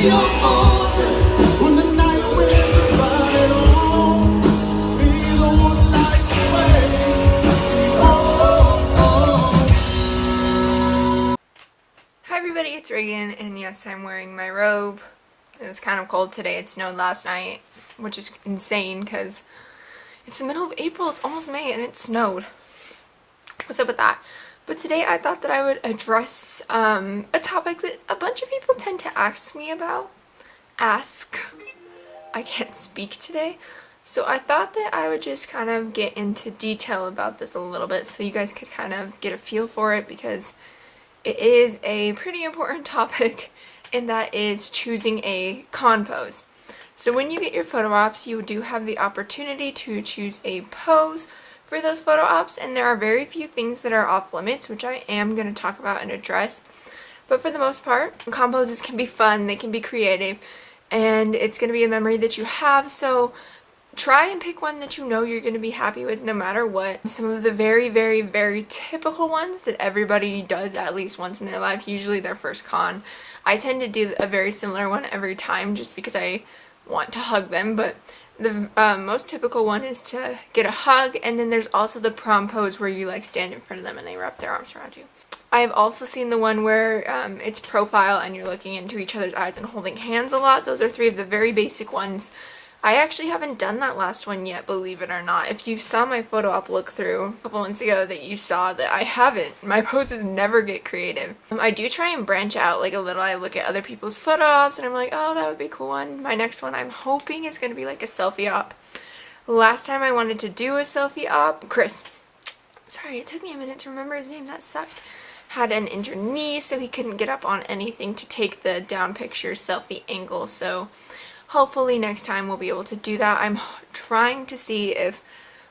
Hi everybody, it's Regan, and yes, I'm wearing my robe. It was kind of cold today. It snowed last night, which is insane because it's the middle of April, it's almost May, and it snowed. What's up with that? But today I thought that I would address a topic that a bunch of people tend to ask me about. I can't speak today. So I thought that I would just kind of get into detail about this a little bit so you guys could kind of get a feel for it, because it is a pretty important topic, and that is choosing a con pose. So when you get your photo ops, you do have the opportunity to choose a pose for those photo ops, and there are very few things that are off limits, which I am going to talk about and address. But for the most part, con poses can be fun, they can be creative, and it's going to be a memory that you have, so try and pick one that you know you're going to be happy with no matter what. Some of the very, very, very typical ones that everybody does at least once in their life, usually their first con. I tend to do a very similar one every time just because I want to hug them, but the most typical one is to get a hug, and then there's also the prom pose where you like stand in front of them and they wrap their arms around you. I've also seen the one where it's profile and you're looking into each other's eyes and holding hands a lot. Those are three of the very basic ones. I actually haven't done that last one yet, believe it or not. If you saw my photo op look through a couple months ago, that you saw that I haven't. My poses never get creative. I do try and branch out like a little. I look at other people's photo ops and I'm like, oh, that would be a cool one. My next one I'm hoping is going to be like a selfie op. Last time I wanted to do a selfie op, Chris, sorry, it took me a minute to remember his name, that sucked, had an injured knee, so he couldn't get up on anything to take the down picture selfie angle, so hopefully next time we'll be able to do that. I'm trying to see if,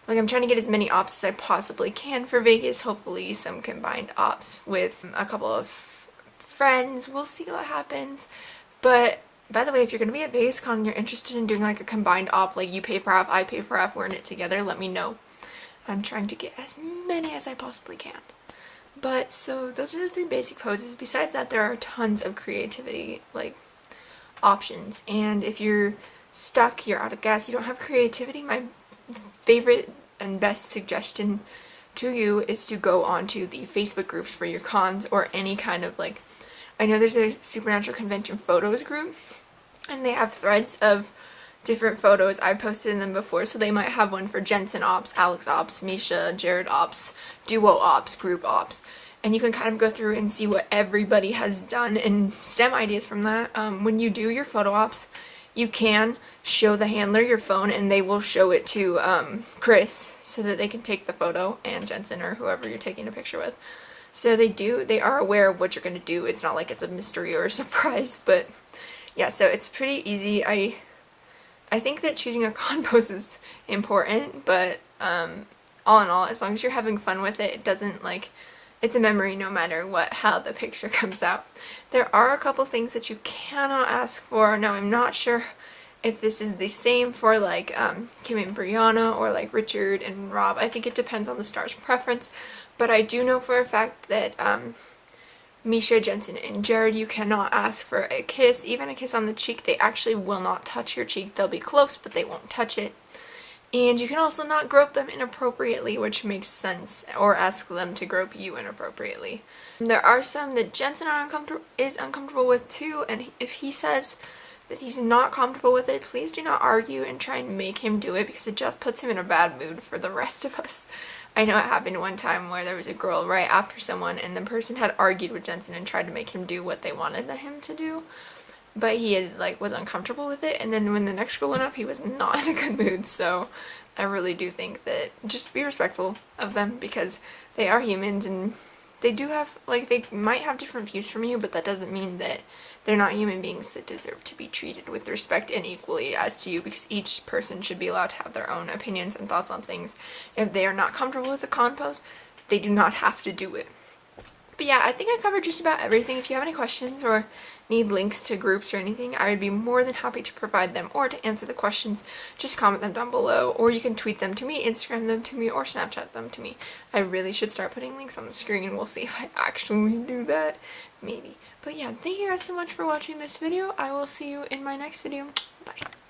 I'm trying to get as many ops as I possibly can for Vegas, hopefully some combined ops with a couple of friends. We'll see what happens. But by the way, if you're going to be at Vegas Con and you're interested in doing like a combined op, like you pay for half, I pay for half, we're in it together, let me know. I'm trying to get as many as I possibly can. But so those are the three basic poses. Besides that, there are tons of creativity like options, and if you're stuck, you're out of gas, you don't have creativity, my favorite and best suggestion to you is to go onto the Facebook groups for your cons, or any kind of like, I know there's a Supernatural Convention photos group and they have threads of different photos. I've posted in them before, so they might have one for Jensen ops, Alex ops, Misha, Jared ops, duo ops, group ops, and you can kind of go through and see what everybody has done and stem ideas from that. When you do your photo ops, you can show the handler your phone and they will show it to Chris so that they can take the photo, and Jensen or whoever you're taking a picture with. So they are aware of what you're going to do. It's not like it's a mystery or a surprise, but yeah, so it's pretty easy. I think that choosing a con pose is important, but all in all, as long as you're having fun with it, it doesn't like, it's a memory no matter how the picture comes out. There are a couple things that you cannot ask for. Now, I'm not sure if this is the same for like Kim and Brianna or like Richard and Rob. I think it depends on the star's preference, but I do know for a fact that Misha, Jensen, and Jared, you cannot ask for a kiss, even a kiss on the cheek. They actually will not touch your cheek. They'll be close, but they won't touch it. And you can also not grope them inappropriately, which makes sense, or ask them to grope you inappropriately. There are some that Jensen is uncomfortable with too, and if he says that he's not comfortable with it, please do not argue and try and make him do it, because it just puts him in a bad mood for the rest of us. I know it happened one time where there was a girl right after someone, and the person had argued with Jensen and tried to make him do what they wanted him to do, but he had was uncomfortable with it, and then when the next girl went up, he was not in a good mood. So I really do think that just be respectful of them, because they are humans and they do have, they might have different views from you, but that doesn't mean that they're not human beings that deserve to be treated with respect and equally as to you, because each person should be allowed to have their own opinions and thoughts on things. If they are not comfortable with the con pose, they do not have to do it. But yeah, I think I covered just about everything. If you have any questions or need links to groups or anything, I would be more than happy to provide them or to answer the questions. Just comment them down below, or you can tweet them to me, Instagram them to me, or Snapchat them to me. I really should start putting links on the screen. We'll see if I actually do that. Maybe. But yeah, thank you guys so much for watching this video. I will see you in my next video. Bye.